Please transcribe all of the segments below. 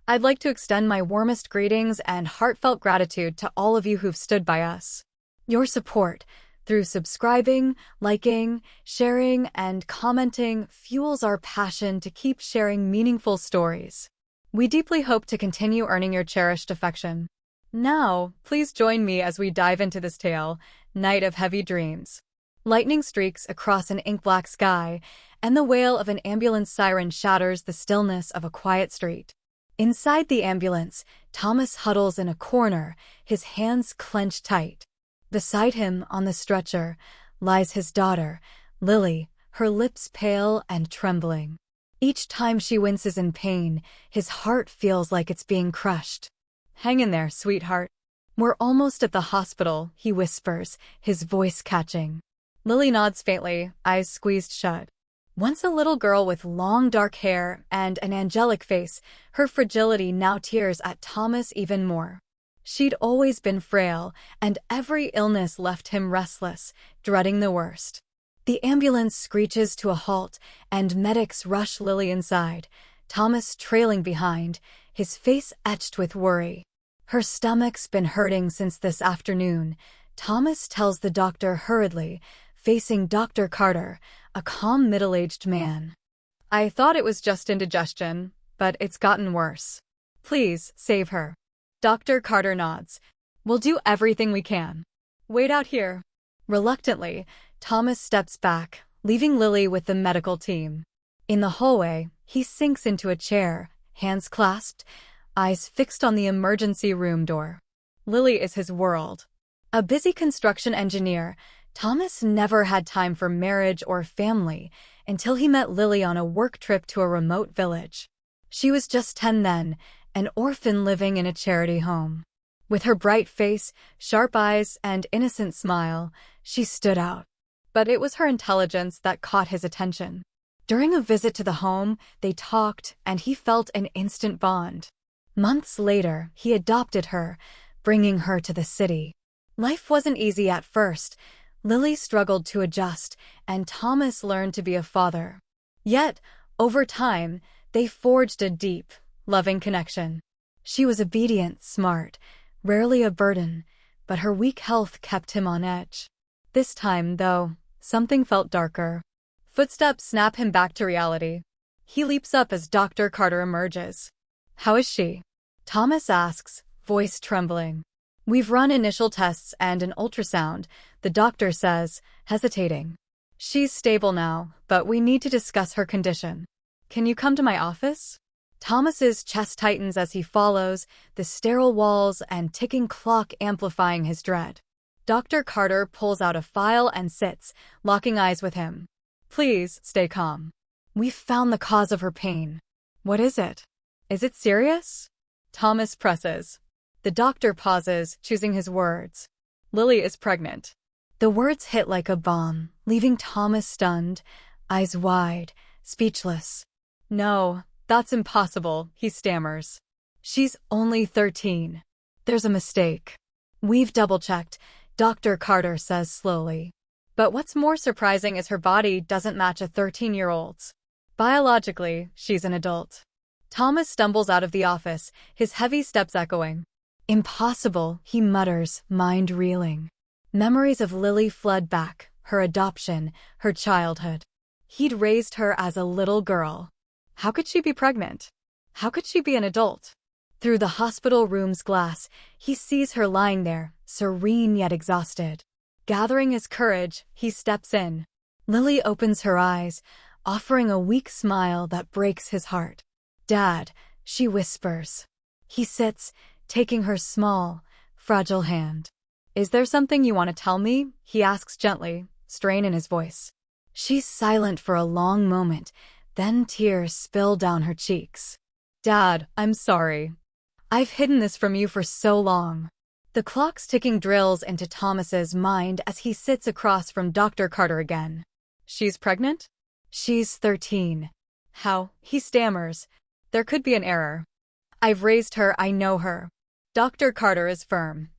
I'd like to extend my warmest greetings and heartfelt gratitude to all of you who've stood by us. Your support, through subscribing, liking, sharing, and commenting, fuels our passion to keep sharing meaningful stories. We deeply hope to continue earning your cherished affection. Now, please join me as we dive into this tale, Night of Heavy Dreams. Lightning streaks across an ink-black sky, and the wail of an ambulance siren shatters the stillness of a quiet street. Inside the ambulance, Thomas huddles in a corner, his hands clenched tight. Beside him, on the stretcher, lies his daughter, Lily, her lips pale and trembling. Each time she winces in pain, his heart feels like it's being crushed. "Hang in there, sweetheart. We're almost at the hospital," he whispers, his voice catching. Lily nods faintly, eyes squeezed shut. Once a little girl with long dark hair and an angelic face, her fragility now tears at Thomas even more. She'd always been frail, and every illness left him restless, dreading the worst. The ambulance screeches to a halt, and medics rush Lily inside, Thomas trailing behind, his face etched with worry. "Her stomach's been hurting since this afternoon," Thomas tells the doctor hurriedly, facing Dr. Carter, a calm middle-aged man. "I thought it was just indigestion, but it's gotten worse. Please, save her." Dr. Carter nods. "We'll do everything we can. Wait out here." Reluctantly, Thomas steps back, leaving Lily with the medical team. In the hallway, he sinks into a chair, hands clasped, eyes fixed on the emergency room door. Lily is his world. A busy construction engineer, Thomas never had time for marriage or family until he met Lily on a work trip to a remote village. She was just 10 then, an orphan living in a charity home. With her bright face, sharp eyes, and innocent smile, she stood out. But it was her intelligence that caught his attention. During a visit to the home, they talked, and he felt an instant bond. Months later, he adopted her, bringing her to the city. Life wasn't easy at first. Lily struggled to adjust, and Thomas learned to be a father. Yet, over time, they forged a deep, loving connection. She was obedient, smart, rarely a burden, but her weak health kept him on edge. This time, though, something felt darker. Footsteps snap him back to reality. He leaps up as Dr. Carter emerges. "How is she?" Thomas asks, voice trembling. "We've run initial tests and an ultrasound," the doctor says, hesitating. "She's stable now, but we need to discuss her condition. Can you come to my office?" Thomas's chest tightens as he follows, the sterile walls and ticking clock amplifying his dread. Dr. Carter pulls out a file and sits, locking eyes with him. "Please, stay calm. We've found the cause of her pain." "What is it? Is it serious?" Thomas presses. The doctor pauses, choosing his words. "Lily is pregnant." The words hit like a bomb, leaving Thomas stunned, eyes wide, speechless. "No, that's impossible," he stammers. "She's only 13. There's a mistake." "We've double-checked," Dr. Carter says slowly. "But what's more surprising is her body doesn't match a 13-year-old's. Biologically, she's an adult." Thomas stumbles out of the office, his heavy steps echoing. "Impossible," he mutters, mind reeling. Memories of Lily flood back, her adoption, her childhood. He'd raised her as a little girl. How could she be pregnant? How could she be an adult? Through the hospital room's glass, he sees her lying there, serene yet exhausted. Gathering his courage, he steps in. Lily opens her eyes, offering a weak smile that breaks his heart. "Dad," she whispers. He sits, taking her small, fragile hand. "Is there something you want to tell me?" he asks gently, strain in his voice. She's silent for a long moment, then tears spill down her cheeks. "Dad, I'm sorry. I've hidden this from you for so long." The clock's ticking drills into Thomas's mind as he sits across from Dr. Carter again. "She's pregnant?" "She's 13. "How?" he stammers. "There could be an error. I've raised her, I know her." Dr. Carter is firm.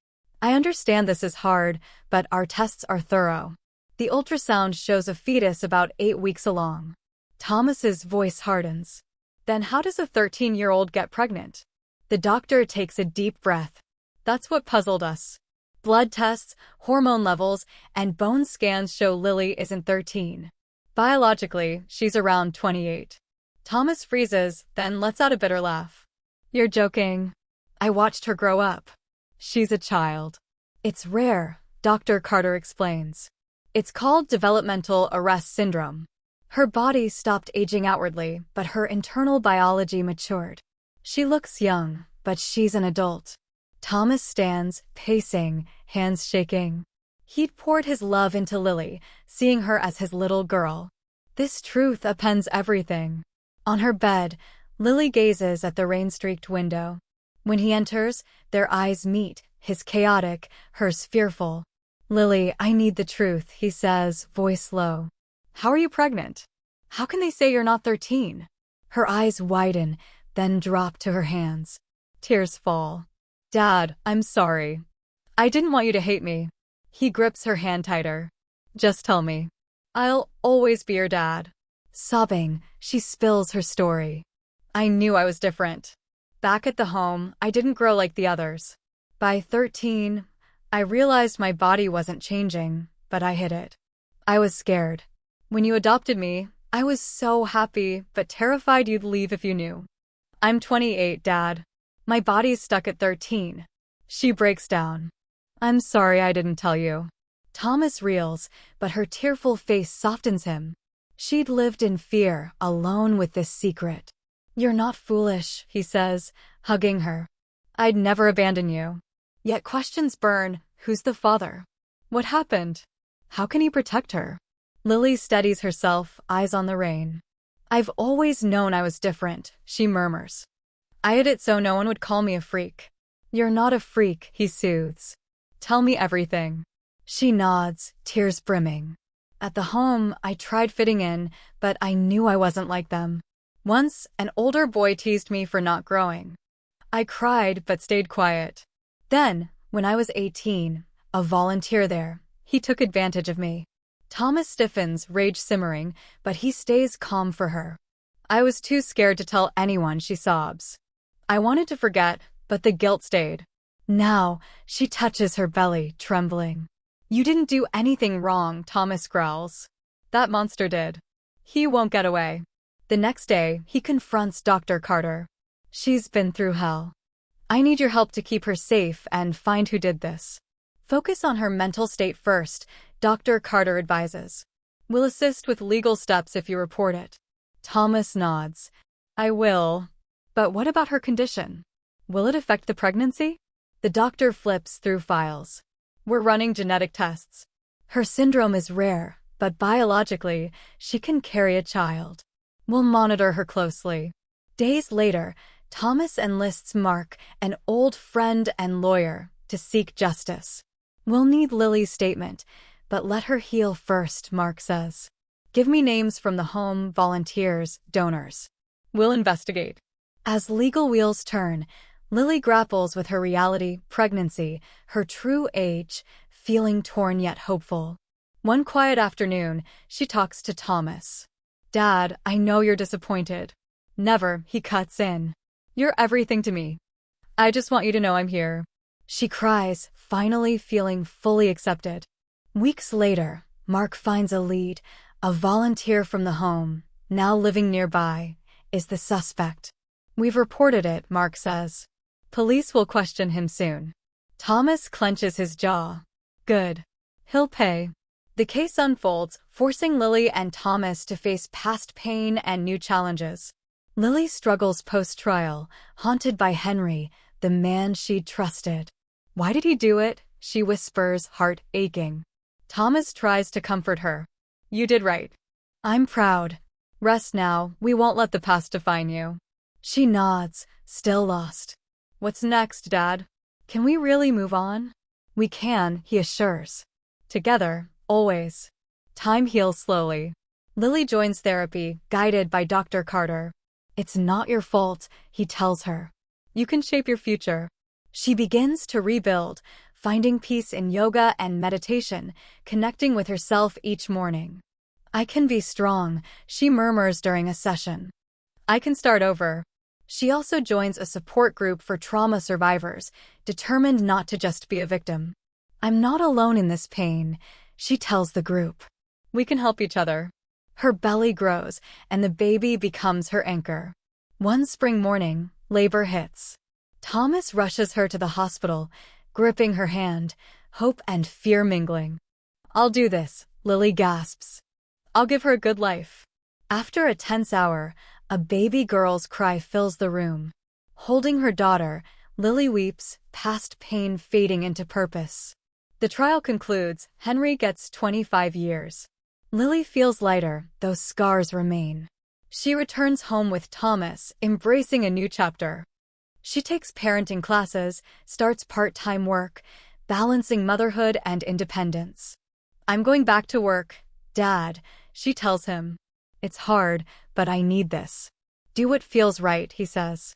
"I understand this is hard, but our tests are thorough. The ultrasound shows a fetus about 8 weeks along." Thomas's voice hardens. "Then how does a 13-year-old get pregnant?" The doctor takes a deep breath. That's what puzzled us. Blood tests, hormone levels, and bone scans show Lily isn't 13. Biologically, she's around 28. Thomas freezes, then lets out a bitter laugh. You're joking. I watched her grow up. She's a child. It's rare, Dr. Carter explains. It's called developmental arrest syndrome. Her body stopped aging outwardly, but her internal biology matured. She looks young, but she's an adult. Thomas stands, pacing, hands shaking. He'd poured his love into Lily, seeing her as his little girl. This truth upends everything. On her bed, Lily gazes at the rain-streaked window. When he enters, their eyes meet, his chaotic, hers fearful. Lily, I need the truth, he says, voice low. How are you pregnant? How can they say you're not 13? Her eyes widen, then drop to her hands. Tears fall. Dad, I'm sorry. I didn't want you to hate me. He grips her hand tighter. Just tell me. I'll always be your dad. Sobbing, she spills her story. I knew I was different. Back at the home, I didn't grow like the others. By 13, I realized my body wasn't changing, but I hid it. I was scared. When you adopted me, I was so happy, but terrified you'd leave if you knew. I'm 28, Dad. My body's stuck at 13. She breaks down. I'm sorry I didn't tell you. Thomas reels, but her tearful face softens him. She'd lived in fear, alone with this secret. You're not foolish, he says, hugging her. I'd never abandon you. Yet questions burn. Who's the father? What happened? How can he protect her? Lily steadies herself, eyes on the rain. I've always known I was different, she murmurs. I hid it so no one would call me a freak. You're not a freak, he soothes. Tell me everything. She nods, tears brimming. At the home, I tried fitting in, but I knew I wasn't like them. Once, an older boy teased me for not growing. I cried but stayed quiet. Then, when I was 18, a volunteer there, he took advantage of me. Thomas stiffens, rage simmering, but he stays calm for her. I was too scared to tell anyone, she sobs. I wanted to forget, but the guilt stayed. Now, she touches her belly, trembling. You didn't do anything wrong, Thomas growls. That monster did. He won't get away. The next day, he confronts Dr. Carter. She's been through hell. I need your help to keep her safe and find who did this. Focus on her mental state first, Dr. Carter advises. We'll assist with legal steps if you report it. Thomas nods. I will. But what about her condition? Will it affect the pregnancy? The doctor flips through files. We're running genetic tests. Her syndrome is rare, but biologically, she can carry a child. We'll monitor her closely. Days later, Thomas enlists Mark, an old friend and lawyer, to seek justice. We'll need Lily's statement, but let her heal first, Mark says. Give me names from the home, volunteers, donors. We'll investigate. As legal wheels turn, Lily grapples with her reality, pregnancy, her true age, feeling torn yet hopeful. One quiet afternoon, she talks to Thomas. Dad, I know you're disappointed. Never, he cuts in. You're everything to me. I just want you to know I'm here. She cries, finally feeling fully accepted. Weeks later, Mark finds a lead. A volunteer from the home, now living nearby, is the suspect. We've reported it, Mark says. Police will question him soon. Thomas clenches his jaw. Good. He'll pay. The case unfolds, forcing Lily and Thomas to face past pain and new challenges. Lily struggles post-trial, haunted by Henry, the man she'd trusted. Why did he do it? She whispers, heart aching. Thomas tries to comfort her. You did right. I'm proud. Rest now, we won't let the past define you. She nods, still lost. What's next, Dad? Can we really move on? We can, he assures. Together, always. Time heals slowly. Lily joins therapy, guided by Dr. Carter. It's not your fault, he tells her. You can shape your future. She begins to rebuild, finding peace in yoga and meditation, connecting with herself each morning. I can be strong, she murmurs during a session. I can start over. She also joins a support group for trauma survivors, determined not to just be a victim. "I'm not alone in this pain," she tells the group. "We can help each other." Her belly grows, and the baby becomes her anchor. One spring morning, labor hits. Thomas rushes her to the hospital, gripping her hand, hope and fear mingling. "I'll do this," Lily gasps. "I'll give her a good life." After a tense hour, a baby girl's cry fills the room. Holding her daughter, Lily weeps, past pain fading into purpose. The trial concludes. Henry gets 25 years. Lily feels lighter, though scars remain. She returns home with Thomas, embracing a new chapter. She takes parenting classes, starts part-time work, balancing motherhood and independence. "I'm going back to work, Dad," she tells him. "It's hard, but I need this." "Do what feels right," he says.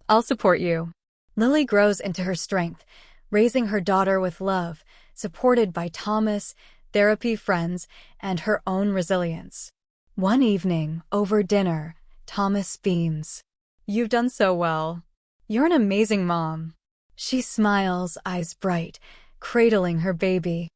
"I'll support you." Lily grows into her strength, raising her daughter with love, supported by Thomas, therapy friends, and her own resilience. One evening, over dinner, Thomas beams. "You've done so well. You're an amazing mom." She smiles, eyes bright, cradling her baby.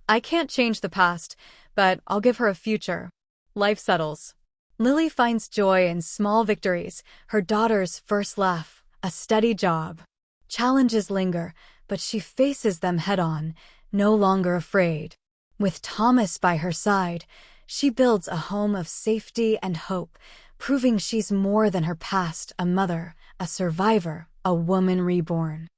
"I can't change the past, but I'll give her a future." Life settles. Lily finds joy in small victories, her daughter's first laugh, a steady job. Challenges linger, but she faces them head-on, no longer afraid. With Thomas by her side, she builds a home of safety and hope, proving she's more than her past, a mother, a survivor, a woman reborn.